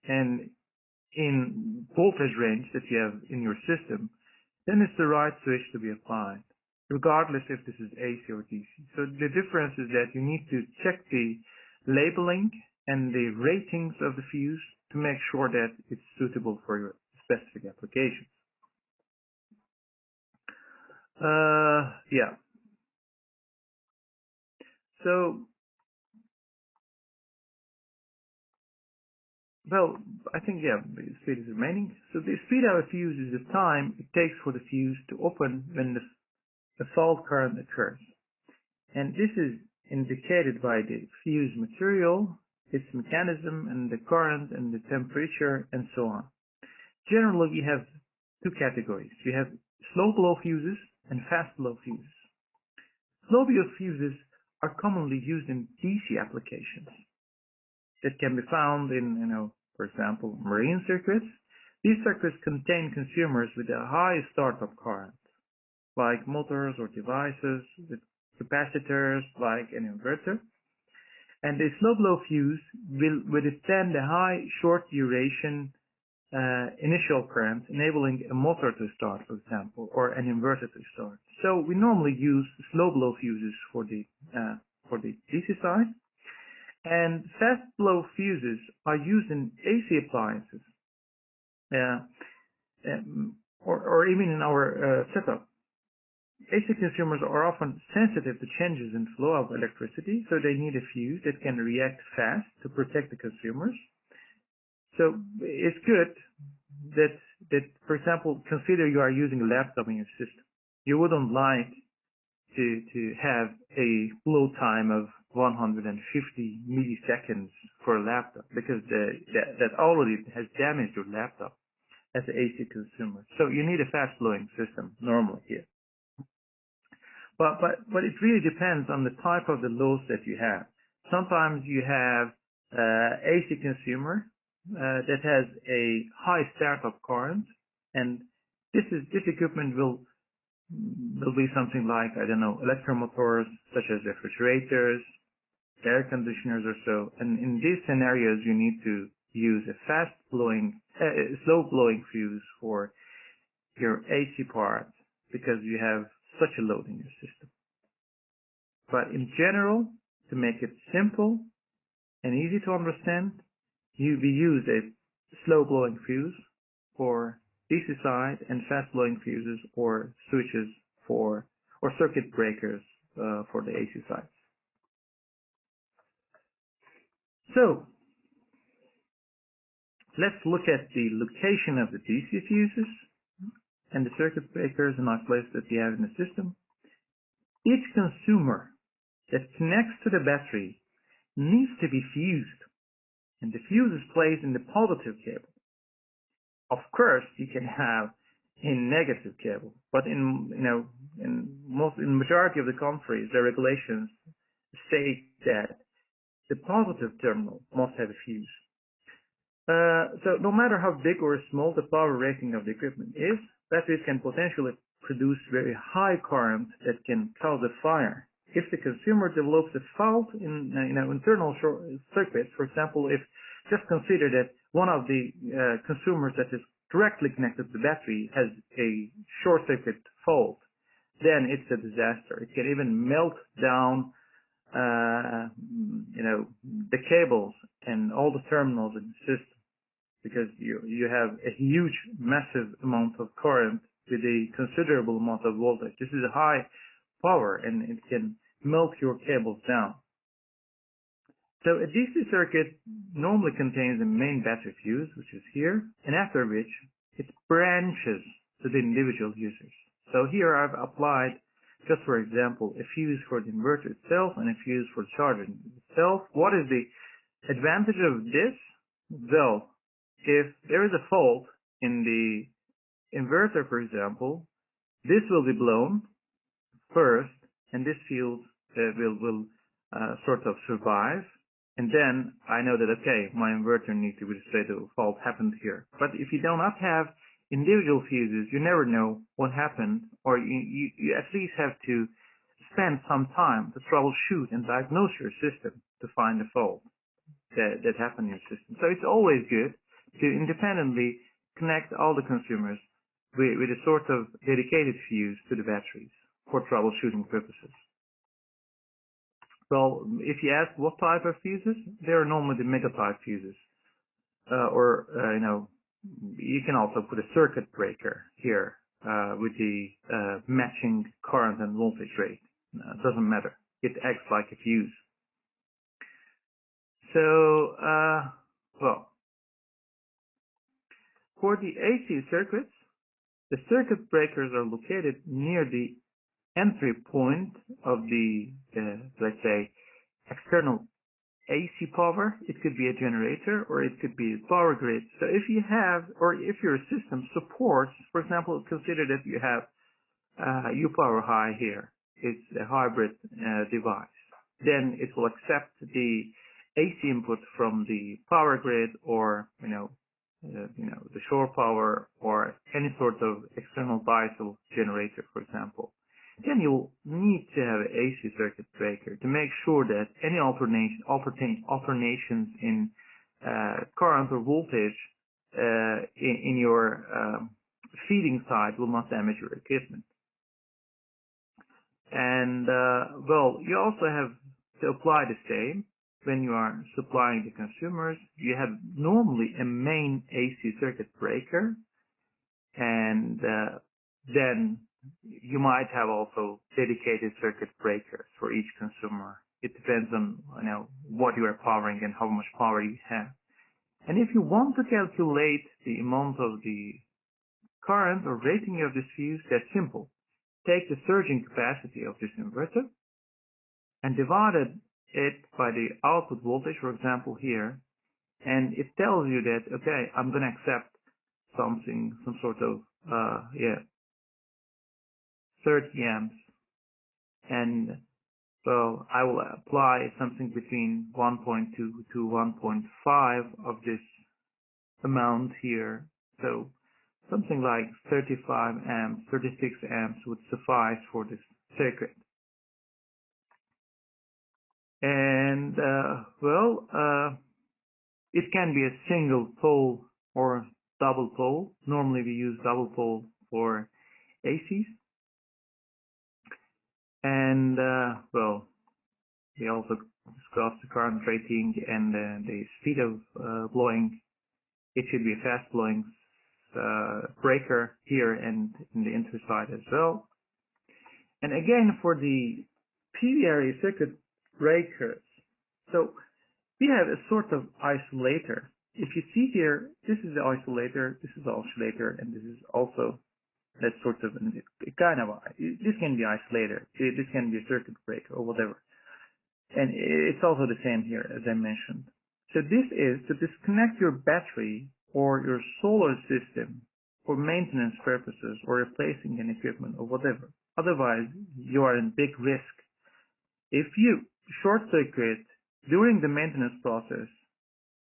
and in voltage range that you have in your system, then it's the right switch to be applied, regardless if this is AC or DC. So the difference is that you need to check the labeling and the ratings of the fuse to make sure that it's suitable for your specific applications. Yeah. So, I think, the speed is remaining. So the speed of a fuse is the time it takes for the fuse to open when the fault current occurs. And this is indicated by the fuse material, its mechanism, and the current, and the temperature, and so on. Generally, we have two categories. We have slow blow fuses and fast blow fuses. Slow blow fuses are commonly used in DC applications that can be found in, for example, marine circuits. These circuits contain consumers with a high startup current, like motors or devices, with capacitors like an inverter. And the slow blow fuse will withstand the high short duration initial current, enabling a motor to start, for example, or an inverter to start. So we normally use slow blow fuses for the DC side, and fast blow fuses are used in AC appliances, or even in our setup. AC consumers are often sensitive to changes in flow of electricity, so they need a fuse that can react fast to protect the consumers. So it's good that, for example, consider you are using a laptop in your system. You wouldn't like to have a flow time of 150 milliseconds for a laptop, because that already has damaged your laptop as an AC consumer. So you need a fast flowing system normally here. But it really depends on the type of the loads that you have. Sometimes you have AC consumer that has a high startup current, and this equipment will be something like, electromotors such as refrigerators, air conditioners or so. And in these scenarios, you need to use a slow blowing fuse for your AC parts because you have such a load in your system. But in general, to make it simple and easy to understand, we use a slow blowing fuse for DC side and fast blowing fuses or switches or circuit breakers for the AC sides. So let's look at the location of the DC fuses and the circuit breakers and oscillators that we have in the system. Each consumer that connects to the battery needs to be fused, and the fuse is placed in the positive cable. Of course, you can have a negative cable, but in majority of the countries, the regulations state that the positive terminal must have a fuse. So no matter how big or small the power rating of the equipment is, batteries can potentially produce very high current that can cause a fire. If the consumer develops a fault in internal circuits, for example, if just consider that one of the consumers that is directly connected to the battery has a short circuit fault, then it's a disaster. It can even melt down the cables and all the terminals in the system, because you have a huge, massive amount of current with a considerable amount of voltage. This is a high power, and it can melt your cables down. So a DC circuit normally contains a main battery fuse, which is here, and after which it branches to the individual users. So here I've applied, just for example, a fuse for the inverter itself and a fuse for the charger itself. What is the advantage of this? Well, if there is a fault in the inverter, for example, this will be blown first, and this fuse will sort of survive. And then I know that, okay, my inverter needs to be reset, the fault happened here. But if you do not have individual fuses, you never know what happened, or you at least have to spend some time to troubleshoot and diagnose your system to find the fault that happened in your system. So it's always good to independently connect all the consumers with a sort of dedicated fuse to the batteries for troubleshooting purposes. Well, if you ask what type of fuses, they are normally the mega type fuses, you can also put a circuit breaker here with the matching current and voltage rate. Doesn't matter. It acts like a fuse. So, for the AC circuits, the circuit breakers are located near the entry point of the, let's say, external AC power. It could be a generator or it could be a power grid. So if you have, or if your system supports, for example, consider that you have U-Power High here. It's a hybrid device. Then it will accept the AC input from the power grid or, the shore power or any sort of external biaxial generator, for example. Then you'll need to have an AC circuit breaker to make sure that any alternations in current or voltage in your feeding side will not damage your equipment. And you also have to apply the same when you are supplying the consumers. You have normally a main AC circuit breaker, and then you might have also dedicated circuit breakers for each consumer. It depends on what you are powering and how much power you have. And if you want to calculate the amount of the current or rating of this fuse, that's simple. Take the surging capacity of this inverter and divide it by the output voltage, for example here, and it tells you that, okay, I'm going to accept some sort of 30 amps, and so I will apply something between 1.2 to 1.5 of this amount here. So something like 35 amps, 36 amps would suffice for this circuit. And It can be a single pole or double pole. Normally we use double pole for ACs. And well, we also discussed the current rating and the speed of blowing. It should be a fast blowing breaker here and in the interside as well. And again, for the PV area circuit breakers, so we have a sort of isolator. If you see here, this is the isolator, this is the oscillator, and this is also that sort of this can be isolator, this can be a circuit breaker or whatever. And it's also the same here, as I mentioned. So this is to disconnect your battery or your solar system for maintenance purposes or replacing an equipment or whatever. Otherwise, you are in big risk. If you short circuit during the maintenance process,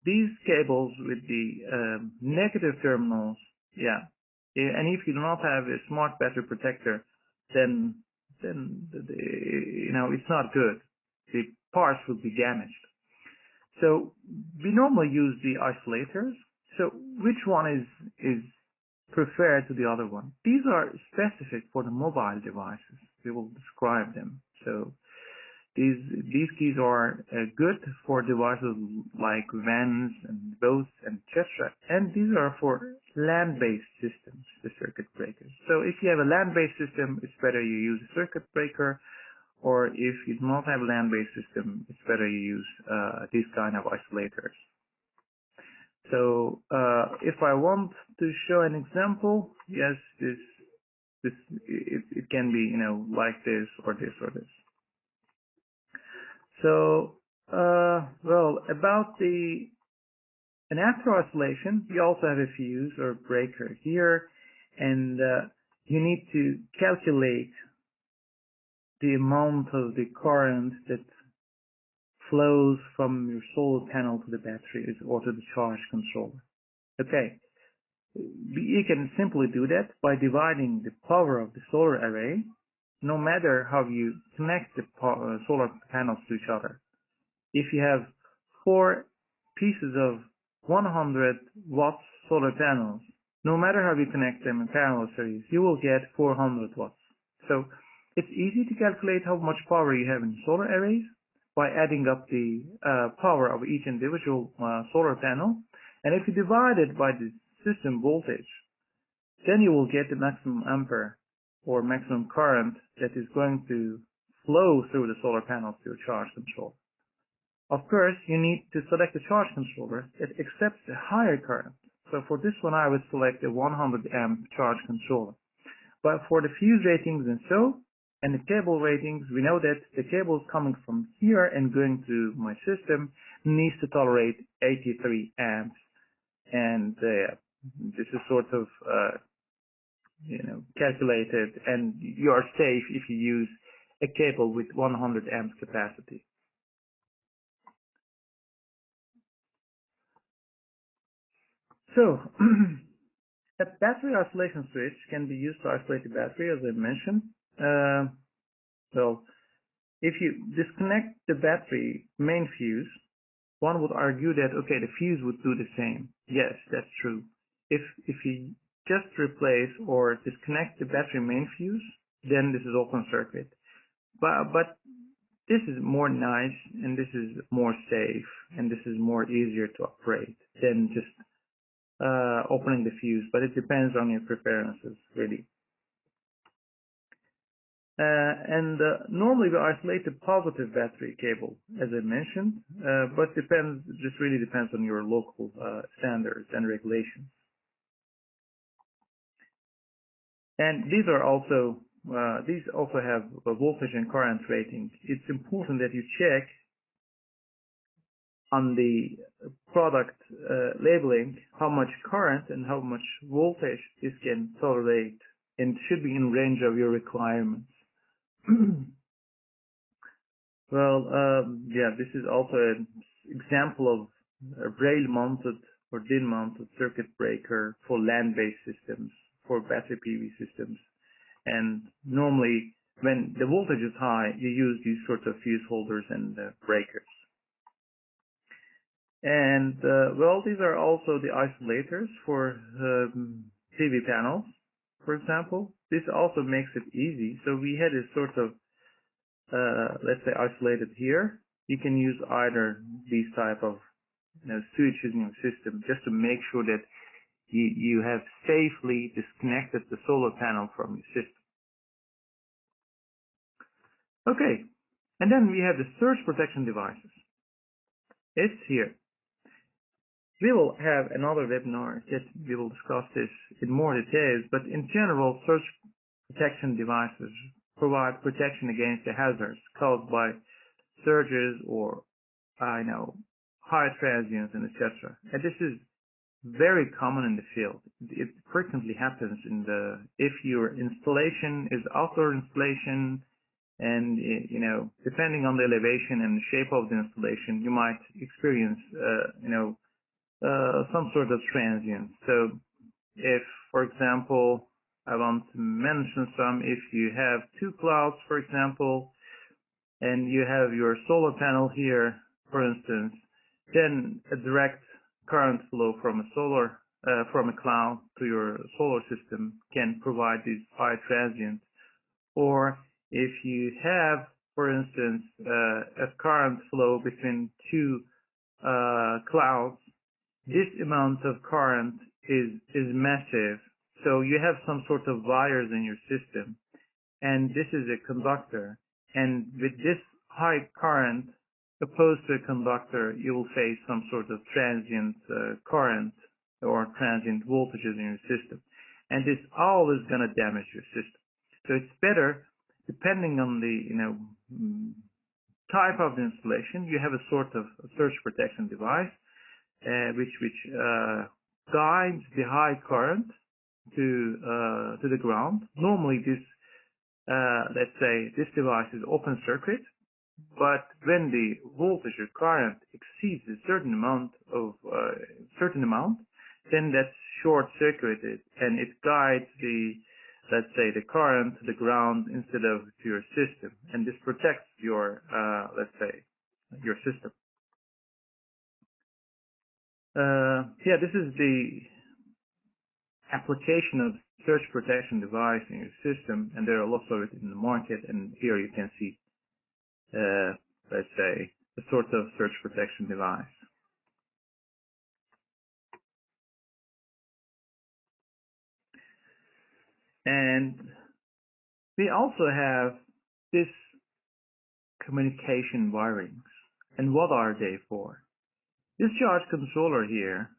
these cables with the negative terminals, and if you do not have a smart battery protector, then it's not good. The parts will be damaged. So we normally use the isolators. So which one is preferred to the other one? These are specific for the mobile devices. We will describe them. So these keys are good for devices like vans and boats and etc. And these are for land-based systems, the circuit breakers. So if you have a land-based system, it's better you use a circuit breaker. Or if you do not have a land-based system, it's better you use these kind of isolators. So if I want to show an example, yes, it can be like this or this or this. So well, about and after oscillation, you also have a fuse or breaker here, and you need to calculate the amount of the current that flows from your solar panel to the battery or to the charge controller. Okay, you can simply do that by dividing the power of the solar array, no matter how you connect the solar panels to each other. If you have 4 pieces of 100 watts solar panels, no matter how you connect them in parallel series, you will get 400 watts. So it's easy to calculate how much power you have in solar arrays by adding up the power of each individual solar panel. And if you divide it by the system voltage, then you will get the maximum ampere or maximum current that is going to flow through the solar panels to your charge controller. Of course, you need to select a charge controller that accepts a higher current. So for this one, I would select a 100 amp charge controller. But for the fuse ratings and the cable ratings, we know that the cables coming from here and going to my system needs to tolerate 83 amps. And this is sort of calculated, and you are safe if you use a cable with 100 amps capacity. So a battery isolation switch can be used to isolate the battery, as I mentioned. So if you disconnect the battery main fuse, one would argue that, okay, the fuse would do the same. Yes, that's true. If you just replace or disconnect the battery main fuse, then this is open circuit. But this is more nice, and this is more safe, and this is more easier to operate than just opening the fuse. But it depends on your preferences, really. Normally we isolate the positive battery cable, as I mentioned, but just really depends on your local standards and regulations. And these also have a voltage and current rating. It's important that you check on the product labeling how much current and how much voltage this can tolerate, and should be in range of your requirements. Well, this is also an example of a rail-mounted or DIN-mounted circuit breaker for land-based systems, for battery PV systems. And normally, when the voltage is high, you use these sorts of fuse holders and breakers. And well, these are also the isolators for PV panels, for example. This also makes it easy. So we had a sort of, let's say, isolated here. You can use either these type of switches in your system just to make sure that you have safely disconnected the solar panel from your system. Okay, and then we have the surge protection devices. It's here. We will have another webinar that we will discuss this in more details, but in general, surge protection devices provide protection against the hazards caused by surges or, high transients and etc. And this is very common in the field. It frequently happens if your installation is outdoor installation, and depending on the elevation and the shape of the installation, you might experience some sort of transient. So if, for example, I want to mention if you have two clouds, for example, and you have your solar panel here, for instance, then a direct current flow from a cloud to your solar system can provide these high transients. Or if you have, for instance, a current flow between two clouds, this amount of current is massive. So you have some sort of wires in your system, and this is a conductor. And with this high current, opposed to a conductor, you will face some sort of transient current or transient voltages in your system. And this all is going to damage your system. So it's better, depending on the type of the installation, you have a sort of surge protection device which guides the high current to the ground. Normally, this let's say this device is open circuit, but when the voltage or current exceeds a certain amount, then that's short circuited and it guides let's say the current to the ground instead of to your system, and this protects your let's say your system. This is the application of surge protection device in your system, and there are lots of it in the market, and here you can see let's say a sort of surge protection device. And we also have this communication wirings. And what are they for? This charge controller here,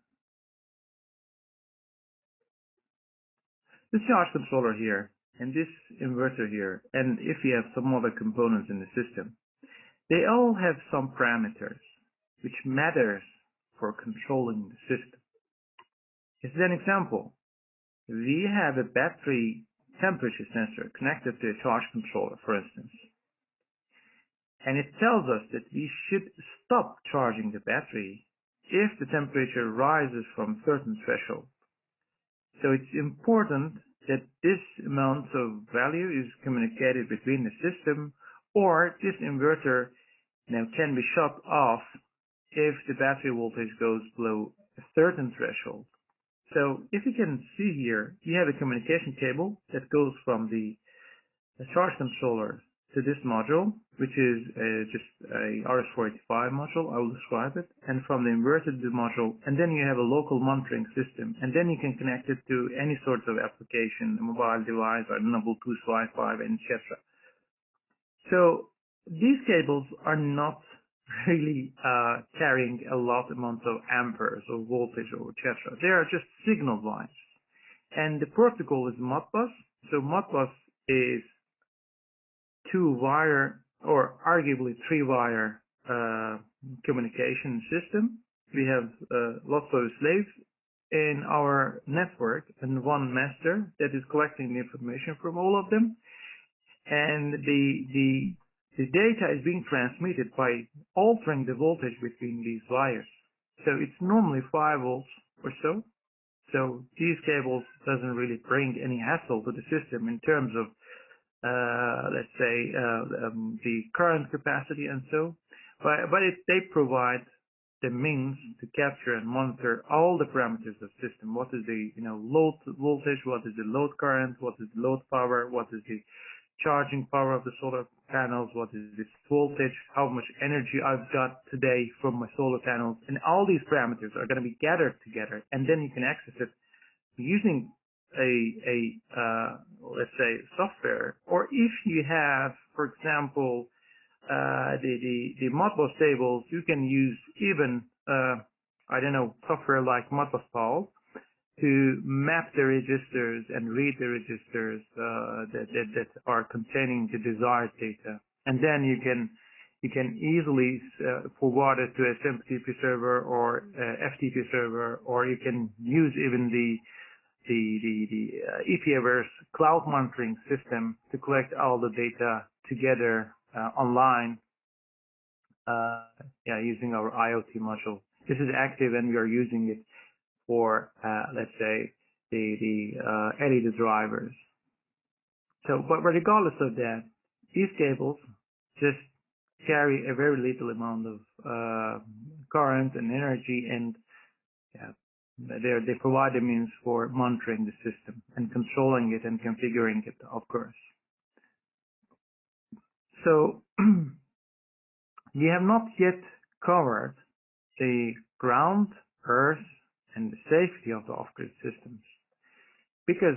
and this inverter here, and if you have some other components in the system, they all have some parameters which matters for controlling the system. As an example, we have a battery temperature sensor connected to a charge controller, for instance. And it tells us that we should stop charging the battery if the temperature rises from a certain threshold. So it's important that this amount of value is communicated between the system, or this inverter can be shut off if the battery voltage goes below a certain threshold. So if you can see here, you have a communication cable that goes from the charge controller to this module, which is just a RS-485 module. I will describe it. And from the inverter to the module, and then you have a local monitoring system, and then you can connect it to any sort of application, a mobile device, or Bluetooth, Wi-Fi, etc. So these cables are not really carrying a lot amount of amperes or voltage or etc. They are just signal lines. And the protocol is Modbus. So Modbus is 2-wire or arguably 3-wire communication system. We have lots of slaves in our network and one master that is collecting the information from all of them. And the data is being transmitted by altering the voltage between these wires. So it's normally 5 volts or so. So these cables doesn't really bring any hassle to the system in terms of, let's say, the current capacity and so. But they provide the means to capture and monitor all the parameters of system. What is the load voltage? What is the load current? What is the load power? What is the charging power of the solar panels? What is this voltage? How much energy I've got today from my solar panels? And all these parameters are going to be gathered together, and then you can access it using let's say software. Or if you have, for example, the Modbus tables, you can use even I don't know, software like Modbus to map the registers and read the registers that are containing the desired data, and then you can easily forward it to a SMTP server or FTP server, or you can use even the EPAverse cloud monitoring system to collect all the data together online, using our IoT module. This is active, and we are using it for, let's say, the LED drivers. So, but regardless of that, these cables just carry a very little amount of current and energy, and they provide the means for monitoring the system and controlling it and configuring it, of course. So, we have not yet covered the ground, earth, and the safety of the off-grid systems, because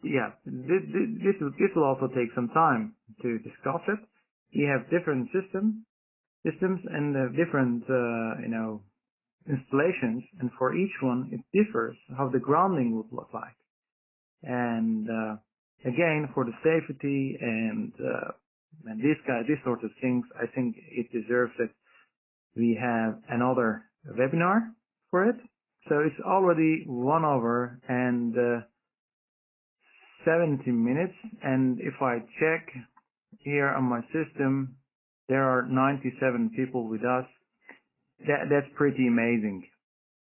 this will also take some time to discuss it. We have different systems and different installations, and for each one it differs how the grounding would look like. And again, for the safety and these sorts of things, I think it deserves that we have another webinar for it. So it's already 1 hour and 70 minutes, and if I check here on my system, there are 97 people with us. That's pretty amazing.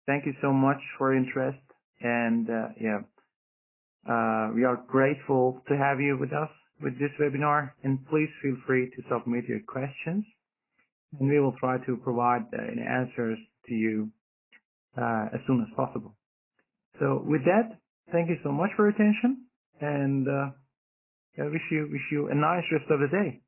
Thank you so much for your interest, and we are grateful to have you with us with this webinar, and please feel free to submit your questions, and we will try to provide answers to you as soon as possible. So with that, thank you so much for your attention, and I wish you a nice rest of the day.